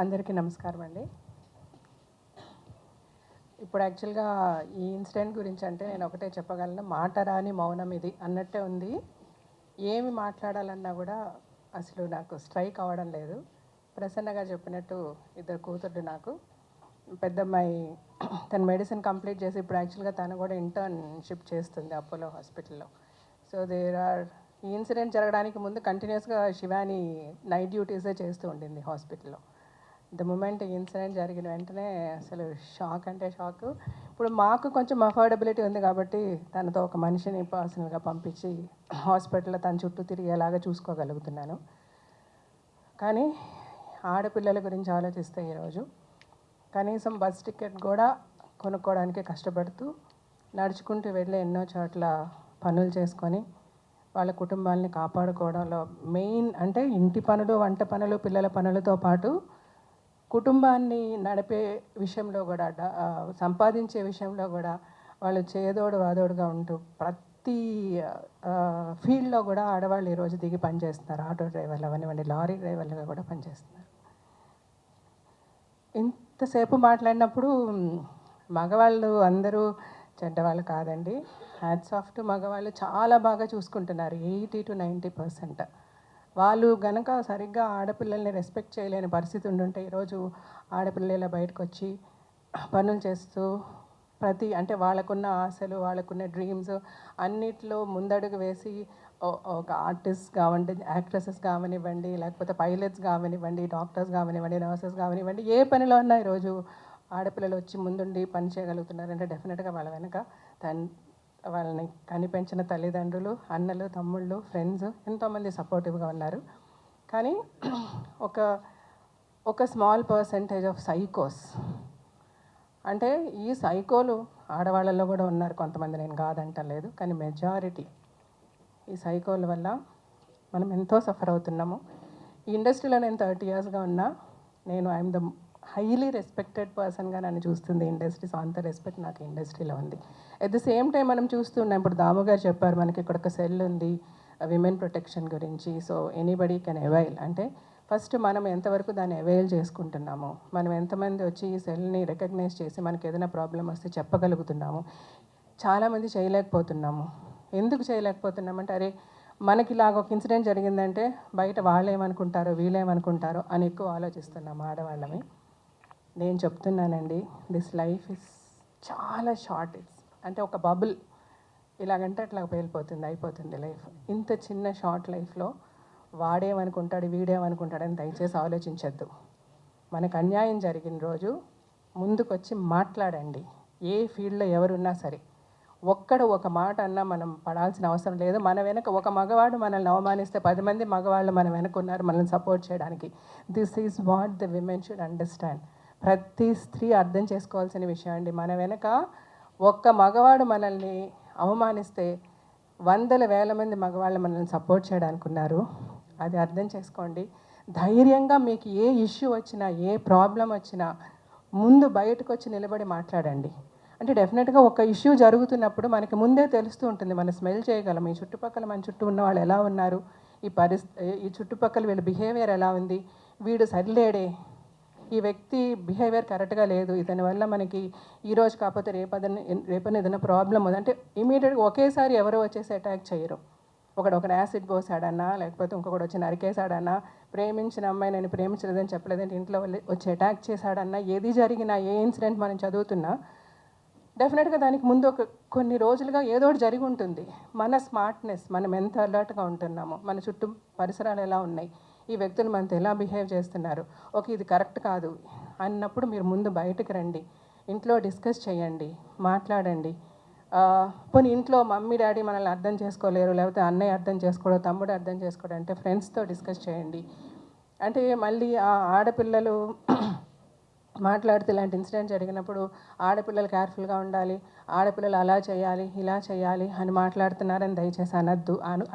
అందరికీ నమస్కారం అండి. ఇప్పుడు యాక్చువల్గా ఈ ఇన్సిడెంట్ గురించి అంటే నేను ఒకటే చెప్పగలను, మాట రాని మౌనం ఇది అన్నట్టే ఉంది. ఏమి మాట్లాడాలన్నా కూడా అసలు నాకు స్ట్రైక్ అవ్వడం లేదు. ప్రసన్నగా చెప్పినట్టు ఇద్దరు కూతుర్లు నాకు. పెద్దమ్మాయి తను మెడిసిన్ కంప్లీట్ చేసి ఇప్పుడు యాక్చువల్గా తను కూడా ఇంటర్న్షిప్ చేస్తుంది అపోలో హాస్పిటల్లో. సో ఈ ఇన్సిడెంట్ జరగడానికి ముందు కంటిన్యూస్గా శివాని నైట్ డ్యూటీసే చేస్తూ ఉండింది హాస్పిటల్లో. ద మూమెంట్ ఇన్సిడెంట్ జరిగిన వెంటనే అసలు షాక్ అంటే షాక్. ఇప్పుడు మాకు కొంచెం అఫోర్డబిలిటీ ఉంది కాబట్టి తనతో ఒక మనిషిని పర్సనల్గా పంపించి హాస్పిటల్లో తన చుట్టూ తిరిగేలాగా చూసుకోగలుగుతున్నాను. కానీ ఆడపిల్లల గురించి ఆలోచిస్తే ఈరోజు కనీసం బస్ టికెట్ కూడా కొనుక్కోవడానికి కష్టపడుతూ నడుచుకుంటూ వెళ్ళి ఎన్నో చోట్ల పనులు చేసుకొని వాళ్ళ కుటుంబాలని కాపాడుకోవడంలో మెయిన్ అంటే ఇంటి పనులు, వంట పనులు, పిల్లల పనులతో పాటు కుటుంబాన్ని నడిపే విషయంలో కూడా సంపాదించే విషయంలో కూడా వాళ్ళు చేదోడు వాదోడుగా ఉంటూ ప్రతి ఫీల్డ్లో కూడా ఆడవాళ్ళు ఈరోజు దిగి పనిచేస్తున్నారు. ఆటో డ్రైవర్లు అవనివ్వండి, లారీ డ్రైవర్లుగా కూడా పనిచేస్తున్నారు. ఇంతసేపు మాట్లాడినప్పుడు మగవాళ్ళు అందరూ చెడ్డవాళ్ళు కాదండి. హ్యాట్స్ ఆఫ్ టు మగవాళ్ళు, చాలా బాగా చూసుకుంటున్నారు 80 to 90%. వాళ్ళు గనక సరిగ్గా ఆడపిల్లల్ని రెస్పెక్ట్ చేయలేని పరిస్థితి ఉండుంటే ఈరోజు ఆడపిల్లల బయటకు వచ్చి పనులు చేస్తూ అంటే వాళ్ళకున్న ఆశలు, వాళ్ళకున్న డ్రీమ్స్ అన్నిట్లో ముందడుగు వేసి ఒక ఆర్టిస్ట్ కావండి, యాక్ట్రెసెస్ కావనివ్వండి, లేకపోతే పైలట్స్ కావనివ్వండి, డాక్టర్స్ కావనివ్వండి, నర్సెస్ కావనివ్వండి, ఏ పనిలో ఉన్నా ఈరోజు ఆడపిల్లలు వచ్చి ముందుండి పని చేయగలుగుతున్నారంటే డెఫినెట్గా వాళ్ళ వెనక వాళ్ళని కనిపెంచిన తల్లిదండ్రులు, అన్నలు, తమ్ముళ్ళు, ఫ్రెండ్స్ ఎంతోమంది సపోర్టివ్గా ఉన్నారు. కానీ ఒక స్మాల్ పర్సెంటేజ్ ఆఫ్ సైకోస్, అంటే ఈ సైకోలు ఆడవాళ్ళల్లో కూడా ఉన్నారు కొంతమంది, నేను కాదంటలేదు, కానీ మెజారిటీ ఈ సైకోల వల్ల మనం ఎంతో సఫర్ అవుతున్నాము. ఈ ఇండస్ట్రీలో నేను 30 yearsగా ఉన్నా. ఐఎమ్ ద హైలీ రెస్పెక్టెడ్ పర్సన్గా నన్ను చూస్తుంది ఇండస్ట్రీ. సో అంత రెస్పెక్ట్ నాకు ఇండస్ట్రీలో ఉంది. అట్ ద సేమ్ టైం మనం చూస్తున్నాం, ఇప్పుడు దాము గారు చెప్పారు మనకి ఇక్కడ ఒక సెల్ ఉంది విమెన్ ప్రొటెక్షన్ గురించి. So anybody can avail. అంటే ఫస్ట్ మనం ఎంతవరకు దాన్ని అవైల్ చేసుకుంటున్నాము, మనం ఎంతమంది వచ్చి ఈ సెల్ని రికగ్నైజ్ చేసి మనకి ఏదైనా ప్రాబ్లం వస్తే చెప్పగలుగుతున్నాము. చాలామంది చేయలేకపోతున్నాము. ఎందుకు చేయలేకపోతున్నామంటే అరే మనకి ఇలాగ ఒక ఇన్సిడెంట్ జరిగిందంటే బయట వాళ్ళు ఏమనుకుంటారో, వీళ్ళు ఏమనుకుంటారో అని ఎక్కువ ఆలోచిస్తున్నాము ఆడవాళ్ళని. నేను చెప్తున్నానండి, దిస్ లైఫ్ ఇస్ చాలా షార్ట్. అంటే ఒక బబుల్, ఇలాగంటే అట్లా పేలిపోతుంది, అయిపోతుంది లైఫ్. ఇంత చిన్న షార్ట్ లైఫ్లో వాడేమనుకుంటాడు, వీడేమనుకుంటాడని దయచేసి ఆలోచించద్దు. మనకు అన్యాయం జరిగిన రోజు ముందుకొచ్చి మాట్లాడండి. ఏ ఫీల్డ్లో ఎవరున్నా సరే ఒక మాట అన్నా మనం పడాల్సిన అవసరం లేదు. మన వెనక ఒక మగవాడు మనల్ని అవమానిస్తే 10 మంది మగవాళ్ళు మన వెనక ఉన్నారు మనల్ని సపోర్ట్ చేయడానికి. This is what the women should understand. ప్రతి స్త్రీ అర్థం చేసుకోవాల్సిన విషయం అండి. మన వెనక ఒక్క మగవాడు మనల్ని అవమానిస్తే 100,000 మంది మగవాళ్ళు మనల్ని సపోర్ట్ చేయడానికి ఉన్నారు. అది అర్థం చేసుకోండి. ధైర్యంగా మీకు ఏ ఇష్యూ వచ్చినా, ఏ ప్రాబ్లం వచ్చినా ముందు బయటకు వచ్చి నిలబడి మాట్లాడండి. అంటే డెఫినెట్గా ఒక ఇష్యూ జరుగుతున్నప్పుడు మనకి ముందే తెలుస్తూ ఉంటుంది, మనం స్మెల్ చేయగలం. ఈ చుట్టుపక్కల మన చుట్టూ ఉన్న వాళ్ళు ఎలా ఉన్నారు, ఈ చుట్టుపక్కల వీళ్ళ బిహేవియర్ ఎలా ఉంది, వీడు సరిలేడే, ఈ వ్యక్తి బిహేవియర్ కరెక్ట్గా లేదు, ఇతని వల్ల మనకి ఈరోజు కాకపోతే రేపని ఏదైనా ప్రాబ్లం ఉంది అంటే ఇమీడియట్గా ఒకేసారి ఎవరో వచ్చేసి అటాక్ చేయరు. ఒకడు యాసిడ్ పోసాడన్నా, లేకపోతే ఇంకొకటి వచ్చి నరికేశాడన్నా, ప్రేమించిన అమ్మాయి నేను ప్రేమించలేదని చెప్పలేదంటే ఇంట్లో వచ్చి అటాక్ చేశాడన్నా, ఏది జరిగినా, ఏ ఇన్సిడెంట్ మనం చదువుతున్నా డెఫినెట్గా దానికి ముందు కొన్ని రోజులుగా ఏదో ఒకటి జరిగి ఉంటుంది. మన స్మార్ట్నెస్, మనం ఎంత అలర్ట్గా ఉంటున్నామో, మన చుట్టూ పరిసరాలు ఎలా ఉన్నాయి, ఈ వ్యక్తులు మనతో ఎలా బిహేవ్ చేస్తున్నారు, ఓకే ఇది కరెక్ట్ కాదు అన్నప్పుడు మీరు ముందు బయటకు రండి, ఇంట్లో డిస్కస్ చేయండి, మాట్లాడండి. పోనీ ఇంట్లో మమ్మీ డాడీ మనల్ని అర్థం చేసుకోలేరు, లేకపోతే అన్నయ్య అర్థం చేసుకోవడం, తమ్ముడు అర్థం చేసుకోవడం అంటే ఫ్రెండ్స్తో డిస్కస్ చేయండి. అంటే మళ్ళీ ఆ ఆడపిల్లలు మాట్లాడితే ఇలాంటి ఇన్సిడెంట్ జరిగినప్పుడు ఆడపిల్లలు కేర్ఫుల్గా ఉండాలి, ఆడపిల్లలు అలా చేయాలి, ఇలా చేయాలి అని మాట్లాడుతున్నారని దయచేసి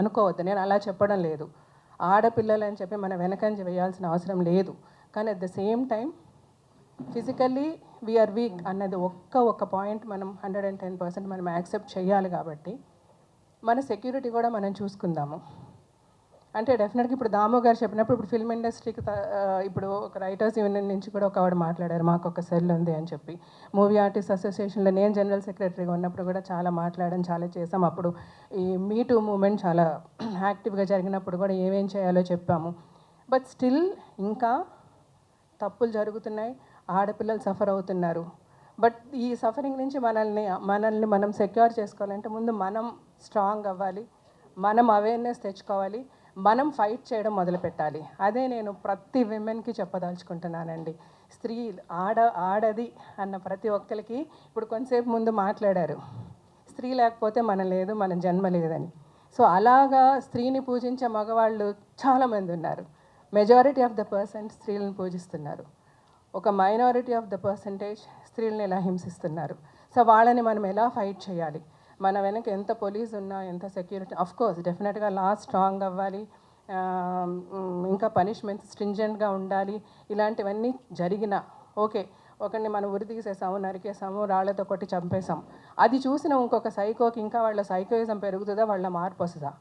అనుకోవద్దు. నేను అలా చెప్పడం లేదు. ఆడపిల్లలు అని చెప్పి మన వెనకంజ వేయాల్సిన అవసరం లేదు. కానీ at the same time physically we are weak అన్నది ఒక్క పాయింట్ మనం 110% మనం యాక్సెప్ట్ చేయాలి. కాబట్టి మన సెక్యూరిటీ కూడా మనం చూసుకుందాము. అంటే డెఫినెట్గా ఇప్పుడు దాము గారు చెప్పినప్పుడు ఇప్పుడు ఫిల్మ్ ఇండస్ట్రీకి ఇప్పుడు ఒక రైటర్స్ యూనియన్ నుంచి కూడా ఒక ఆవిడ మాట్లాడారు, మాకు ఒక సెల్ ఉంది అని చెప్పి. మూవీ ఆర్టిస్ట్ అసోసియేషన్లో నేను జనరల్ సెక్రటరీగా ఉన్నప్పుడు కూడా చాలా మాట్లాడడం, చాలా చేసాం. అప్పుడు ఈ మీ టూ మూమెంట్ చాలా యాక్టివ్గా జరిగినప్పుడు కూడా ఏమేం చేయాలో చెప్పాము. బట్ స్టిల్ ఇంకా తప్పులు జరుగుతున్నాయి, ఆడపిల్లలు సఫర్ అవుతున్నారు. బట్ ఈ సఫరింగ్ నుంచి మనల్ని మనం సెక్యూర్ చేసుకోవాలంటే ముందు మనం స్ట్రాంగ్ అవ్వాలి, మనం అవేర్నెస్ తెచ్చుకోవాలి, మనం ఫైట్ చేయడం మొదలుపెట్టాలి. అదే నేను ప్రతి విమెన్కి చెప్పదలుచుకుంటున్నానండి. స్త్రీ ఆడది అన్న ప్రతి ఒక్కరికి ఇప్పుడు కొంతసేపు ముందు మాట్లాడారు, స్త్రీ లేకపోతే మనం లేదు, మన జన్మ లేదని. సో అలాగా స్త్రీని పూజించే మగవాళ్ళు చాలామంది ఉన్నారు. మెజారిటీ ఆఫ్ ద పర్సెంట్ స్త్రీలను పూజిస్తున్నారు. ఒక మైనారిటీ ఆఫ్ ద పర్సంటేజ్ స్త్రీలను ఎలా హింసిస్తున్నారు. సో వాళ్ళని మనం ఎలా ఫైట్ చేయాలి? మన వెనక ఎంత పోలీస్ ఉన్నా, ఎంత సెక్యూరిటీ, కోర్స్ డెఫినెట్గా లా స్ట్రాంగ్ అవ్వాలి, ఇంకా పనిష్మెంట్స్ స్ట్రింజెంట్గా ఉండాలి. ఇలాంటివన్నీ జరిగినా ఓకే, ఒకరిని మనం ఉరి తీసేసాము, నరికేసాము, రాళ్లతో కొట్టి చంపేసాం, అది చూసిన ఇంకొక సైకోకి ఇంకా వాళ్ళ సైకోయిజం పెరుగుతుందా, వాళ్ళ మార్పు వస్తుందా?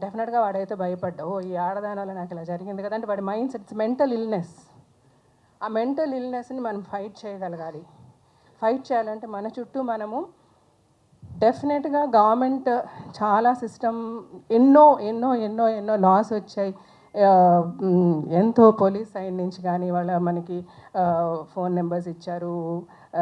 డెఫినెట్గా వాడైతే భయపడ్డా, ఓ ఈ ఆడదాని వల్ల నాకు ఇలా జరిగింది కదా అంటే వాడి మైండ్ సెట్స్ మెంటల్ ఇల్నెస్. ఆ మెంటల్ ఇల్నెస్ని మనం ఫైట్ చేయగలగాలి. ఫైట్ చేయాలంటే మన చుట్టూ మనము డెఫినెట్గా గవర్నమెంట్ చాలా సిస్టమ్ ఎన్నో ఎన్నో ఎన్నో ఎన్నో లాస్ వచ్చాయి. ఎంతో పోలీస్ సైడ్ నుంచి కానీ వాళ్ళ మనకి ఫోన్ నెంబర్స్ ఇచ్చారు,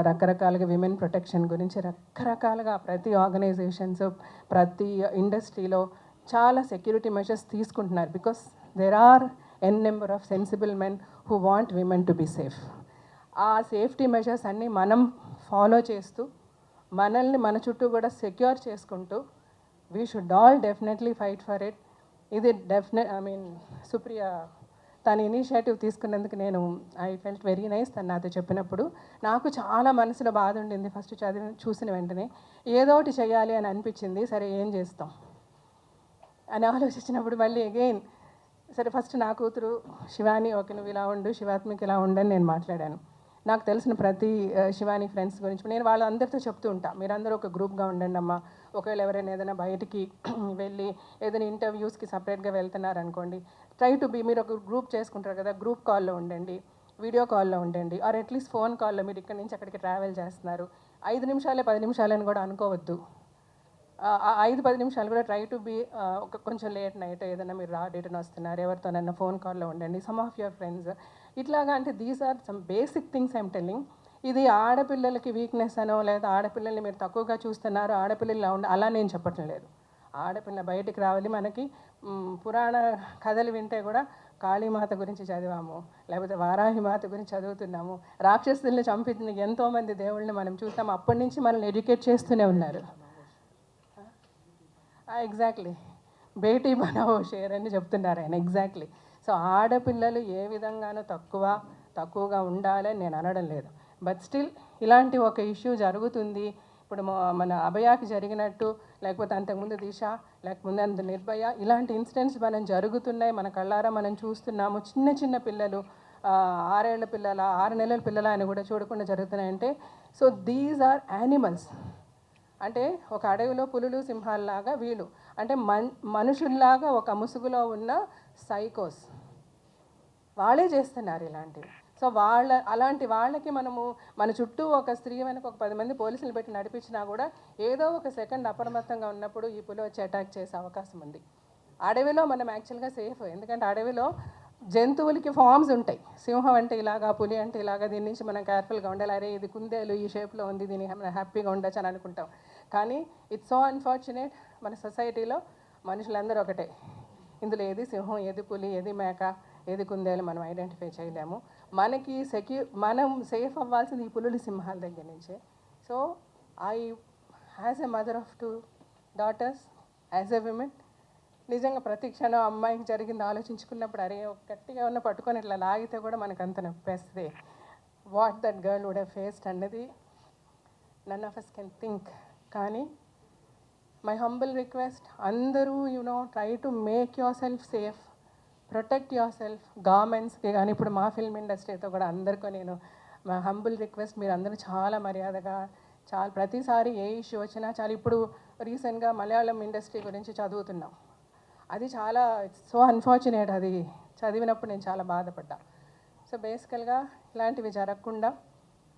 రకరకాలుగా విమెన్ ప్రొటెక్షన్ గురించి రకరకాలుగా ప్రతి ఆర్గనైజేషన్స్, ప్రతి ఇండస్ట్రీలో చాలా సెక్యూరిటీ మెజర్స్ తీసుకుంటున్నారు. Because there are an number of sensible men who want women to be safe. ఆ సేఫ్టీ మెజర్స్ అన్నీ మనం ఫాలో చేస్తూ మనల్ని మన చుట్టూ కూడా సెక్యూర్ చేసుకుంటూ we should all definitely fight for it. ఇది సుప్రియ తన ఇనిషియేటివ్ తీసుకున్నందుకు నేను ఐ ఫెల్ట్ వెరీ నైస్. తను నాతో చెప్పినప్పుడు నాకు చాలా మనసులో బాధ ఉండింది. ఫస్ట్ చూసిన వెంటనే ఏదో ఒకటి చేయాలి అని అనిపించింది. సరే ఏం చేస్తాం అని ఆలోచించినప్పుడు మళ్ళీ అగైన్ సరే ఫస్ట్ నా కూతురు శివాని, ఓకే నువ్వు ఇలా ఉండు, శివాత్మికి ఇలా ఉండని నేను మాట్లాడాను. నాకు తెలిసిన ప్రతి శివాని ఫ్రెండ్స్ గురించి నేను వాళ్ళందరితో చెప్తూ ఉంటా, మీరందరూ ఒక గ్రూప్గా ఉండండి అమ్మా. ఒకవేళ ఎవరైనా ఏదైనా బయటికి వెళ్ళి ఏదైనా ఇంటర్వ్యూస్కి సపరేట్గా వెళ్తున్నారనుకోండి, ట్రై టు బీ, మీరు ఒక గ్రూప్ చేసుకుంటారు కదా, గ్రూప్ కాల్లో ఉండండి, వీడియో కాల్లో ఉండండి, ఆర్ అట్లీస్ట్ ఫోన్ కాల్లో. మీరు ఇక్కడి నుంచి అక్కడికి ట్రావెల్ చేస్తున్నారు, 5 నిమిషాలే 10 నిమిషాలని కూడా అనుకోవద్దు. 5-10 నిమిషాలు కూడా ట్రై టు బీ. కొంచెం లేట్ నైట్ ఏదైనా మీరు రిటర్న్ వస్తున్నారు, ఎవరితోనన్నా ఫోన్ కాల్లో ఉండండి, సమ్ ఆఫ్ యువర్ ఫ్రెండ్స్ ఇట్లాగా. అంటే these are some basic things I'm telling. ఇది ఆడపిల్లలకి వీక్నెస్ అనో లేదా ఆడపిల్లల్ని మీరు తక్కువగా చూస్తున్నారు, ఆడపిల్లలు అలా నేను చెప్పటం లేదు. ఆడపిల్ల బయటికి రావాలి. మనకి పురాణ కథలు వింటే కూడా కాళీమాత గురించి చదివాము, లేకపోతే వారాహి మాత గురించి చదువుతున్నాము, రాక్షసుల్ని చంపిన ఎంతోమంది దేవుళ్ళని మనం చూస్తాము. అప్పటి నుంచి మనల్ని ఎడ్యుకేట్ చేస్తూనే ఉన్నారు. ఎగ్జాక్ట్లీ, బేటీ బనావో షేర్ అని చెప్తున్నారు ఆయన. ఎగ్జాక్ట్లీ. సో ఆడపిల్లలు ఏ విధంగానూ తక్కువగా ఉండాలని నేను అనడం లేదు. బట్ స్టిల్ ఇలాంటి ఒక ఇష్యూ జరుగుతుంది. ఇప్పుడు మన అభయాకి జరిగినట్టు, లేకపోతే అంతకుముందు దిశ, లేకపోతే అంత నిర్భయ, ఇలాంటి ఇన్సిడెంట్స్ మనం జరుగుతున్నాయి, మన కళ్ళారా మనం చూస్తున్నాము. చిన్న చిన్న పిల్లలు, 6 ఏళ్ల పిల్లల, 6 నెలల పిల్లల అని కూడా చూడకుండా జరుగుతున్నాయంటే, సో దీస్ ఆర్ యానిమల్స్. అంటే ఒక అడవిలో పులులు సింహాల్లాగా వీళ్ళు, అంటే మనుషుల్లాగా ఒక ముసుగులో ఉన్న సైకోస్ వాళ్ళే చేస్తున్నారు ఇలాంటివి. సో అలాంటి వాళ్ళకి మనము మన చుట్టూ ఒక స్త్రీ వెనక ఒక 10 మంది పోలీసులు పెట్టి నడిపించినా కూడా ఏదో ఒక సెకండ్ అప్రమత్తంగా ఉన్నప్పుడు ఈ పులి వచ్చి అటాక్ చేసే అవకాశం ఉంది. అడవిలో మనం యాక్చువల్గా సేఫ్, ఎందుకంటే అడవిలో జంతువులకి ఫామ్స్ ఉంటాయి. సింహం అంటే ఇలాగా, పులి అంటే ఇలాగా, దీని నుంచి మనం కేర్ఫుల్గా ఉండాలి. అరే ఇది కుందేలు ఈ షేప్లో ఉంది, దీన్ని మనం హ్యాపీగా ఉండొచ్చు అని అనుకుంటాం. కానీ ఇట్స్ సో అన్ఫార్చునేట్, మన సొసైటీలో మనుషులందరూ ఒకటే. ఇందులో ఏది సింహం, ఏది పులి, ఏది మేక, ఏది కుందేలు మనం ఐడెంటిఫై చేయలేము. మనకి మనం సేఫ్ అవ్వాల్సింది ఈ పులులు సింహాల దగ్గర నుంచే. So as a mother of 2 daughters, as a women, నిజంగా ప్రతి క్షణం అమ్మాయికి జరిగింది ఆలోచించుకున్నప్పుడు అరే గట్టిగా ఉన్న పట్టుకొని ఇట్లా లాగితే కూడా మనకు అంత నొప్పేస్తుంది. What that girl would have faced అన్నది none of us can think. కానీ మై హంబుల్ రిక్వెస్ట్, అందరూ try to make yourself safe, protect yourself. గవర్నమెంట్స్కి కానీ ఇప్పుడు మా ఫిల్మ్ ఇండస్ట్రీతో కూడా అందరికీ నేను మా హంబుల్ రిక్వెస్ట్, మీరు అందరూ చాలా మర్యాదగా, చాలా ప్రతిసారి ఏ ఇష్యూ వచ్చినా చాలా, ఇప్పుడు రీసెంట్గా మలయాళం ఇండస్ట్రీ గురించి చదువుతున్నాం. అది చాలా సో అన్ఫార్చునేట్. అది చదివినప్పుడు నేను చాలా బాధపడ్డా. సో బేసికల్గా ఇలాంటివి జరగకుండా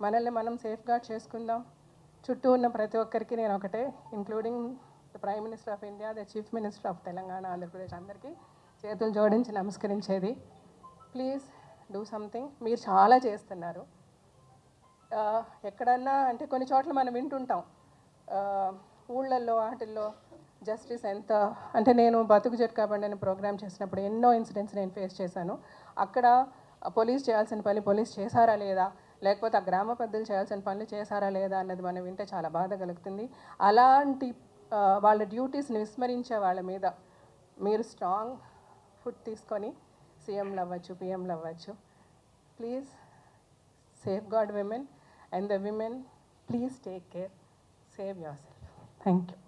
మనల్ని మనం సేఫ్గార్డ్ చేసుకుందాం. చుట్టూ ఉన్న ప్రతి ఒక్కరికి నేను ఒకటే, including the prime minister of India, the chief minister of Telangana, Andhra Pradesh, అందరికీ చేతులు జోడించి నమస్కరించేది, ప్లీజ్ డూ సంథింగ్. మీరు చాలా చేస్తున్నారు. ఎక్కడన్నా అంటే కొన్ని చోట్ల మనం వింటుంటాం, ఊళ్ళల్లో వాటిల్లో జస్టిస్ ఎంత అంటే, నేను బతుకు జట్కా బండి అనే ప్రోగ్రామ్ చేసినప్పుడు ఎన్నో ఇన్సిడెంట్స్ నేను ఫేస్ చేశాను. అక్కడ పోలీస్ చేయాల్సిన పని పోలీస్ చేశారా లేదా, లేకపోతే ఆ గ్రామ పెద్దలు చేయాల్సిన పనులు చేశారా లేదా అన్నది మనం వింటే చాలా బాధ కలుగుతుంది. అలాంటి వాళ్ళ డ్యూటీస్ని విస్మరించే వాళ్ళ మీద మీరు స్ట్రాంగ్ ఫుట్ తీసుకొని సీఎంలు అవ్వచ్చు, పిఎంలు అవ్వచ్చు. Please safeguard women, and the women, please take care, save yourself. Thank you.